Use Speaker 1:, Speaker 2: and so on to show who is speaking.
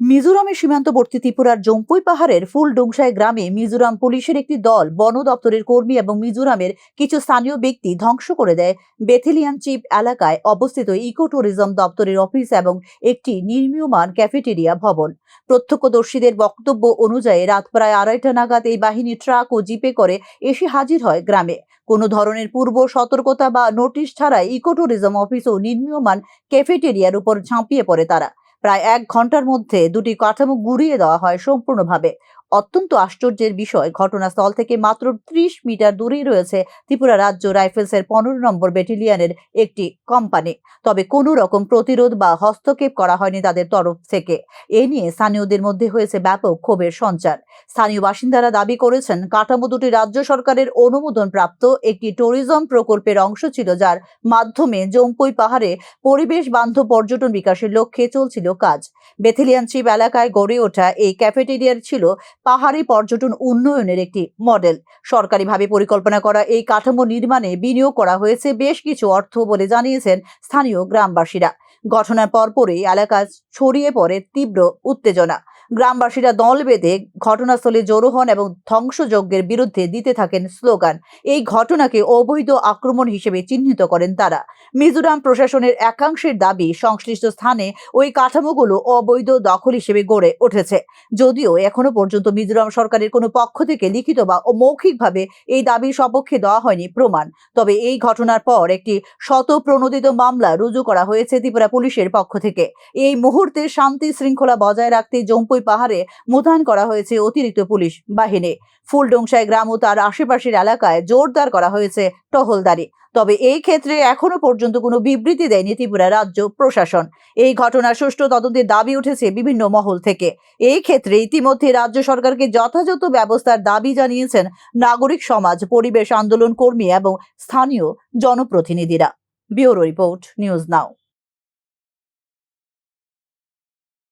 Speaker 1: মিজোরামের সীমান্তবর্তী ত্রিপুরার জম্পুই পাহাড়ের ফুলডুংসাই গ্রামে মিজোরাম পুলিশের একটি দল বন দপ্তরের কর্মী এবং মিজোরামের কিছু স্থানীয় ব্যক্তি ধ্বংস করে দেয় বেথিলিয়ান চিপ এলাকায় অবস্থিত ইকো ট্যুরিজম দপ্তরের অফিস এবং একটি নির্মীয়মান ক্যাফেটেরিয়া ভবন। প্রত্যক্ষদর্শীদের বক্তব্য অনুযায়ী রাত প্রায় 2:30 নাগাদ এই বাহিনী ট্রাক ও জিপে করে এসে হাজির হয় গ্রামে। কোনো ধরনের পূর্ব সতর্কতা বা নোটিশ ছাড়াই ইকো ট্যুরিজম অফিস ও নির্মীয়মান ক্যাফেটেরিয়ার উপর ঝাঁপিয়ে পড়ে তারা। প্রায় 1 ঘন্টার মধ্যে দুটি কাঠামো গুঁড়িয়ে দেওয়া হয় সম্পূর্ণভাবে। অত্যন্ত আশ্চর্যের বিষয়, ঘটনাস্থল থেকে মাত্র 30 মিটার দূরেই রয়েছে ত্রিপুরা রাজ্য রাইফেলসের 15 নম্বর ব্যাটালিয়নের একটি কোম্পানি। তবে কোনো রকম প্রতিরোধ বা হস্তক্ষেপ করা হয়নি তাদের তরফ থেকে। এ নিয়ে স্থানীয়দের মধ্যে হয়েছে ব্যাপক ক্ষোভের সঞ্চার। স্থানীয় বাসিন্দারা দাবি করেছেন, কাঠামো দুটি রাজ্য সরকারের অনুমোদন প্রাপ্ত একটি ট্যুরিজম প্রকল্পের অংশ ছিল, যার মাধ্যমে জম্পুই পাহাড়ে পরিবেশ বান্ধব পর্যটন বিকাশের লক্ষ্যে চলছিল কাজ। বেথিলিয়ান চিপ এলাকায় গড়ে ওঠা এই ক্যাফেটেরিয়ার ছিল পাহাড়ি পর্যটন উন্নয়নের একটি মডেল। সরকারিভাবে পরিকল্পনা করা এই কাঠামো নির্মাণে বিনিয়োগ করা হয়েছে বেশ কিছু অর্থ বলে জানিয়েছেন স্থানীয় গ্রামবাসীরা। ঘটনার পরপরই এলাকায় ছড়িয়ে পড়ে তীব্র উত্তেজনা। গ্রামবাসীরা দল বেঁধে ঘটনাস্থলে জড়ো হন এবং ধ্বংসযজ্ঞের বিরুদ্ধে দিতে থাকেন স্লোগান। এই ঘটনাকে অবৈধ আক্রমণ হিসেবে চিহ্নিত করেন তারা। মিজোরাম প্রশাসনের একাংশের দাবি, সংশ্লিষ্ট স্থানে ওই কাঠামোগুলো অবৈধ দখল হিসেবে গড়ে উঠেছে। যদিও এখনো পর্যন্ত মিজোরাম সরকারের কোনো পক্ষ থেকে লিখিত বা মৌখিকভাবে এই দাবির সপক্ষে দেওয়া হয়নি প্রমাণ। তবে এই ঘটনার পর একটি স্বতঃপ্রণোদিত মামলা রুজু করা হয়েছে ত্রিপুরা পুলিশের পক্ষ থেকে। এই মুহূর্তে শান্তি শৃঙ্খলা বজায় রাখতে জম্পুই পাহাড়ে মোতায়েন করা হয়েছে অতিরিক্ত পুলিশ বাহিনী। ফুলডুংসাই গ্রাম ও তার আশেপাশের এলাকায় জোরদার করা হয়েছে টহলদারি। তবে এই ক্ষেত্রে এখনো পর্যন্ত কোনো বিবৃতি দেয়নি ত্রিপুরা রাজ্য প্রশাসন। এই ঘটনার সুষ্ঠু তদন্তের দাবি উঠেছে বিভিন্ন মহল থেকে। এই ক্ষেত্রে ইতিমধ্যে রাজ্য সরকারকে যথাযথ ব্যবস্থার দাবি জানিয়েছেন নাগরিক সমাজ, পরিবেশ আন্দোলন কর্মী এবং স্থানীয় জনপ্রতিনিধিরা। ব্যুরো রিপোর্ট, নিউজ নাও।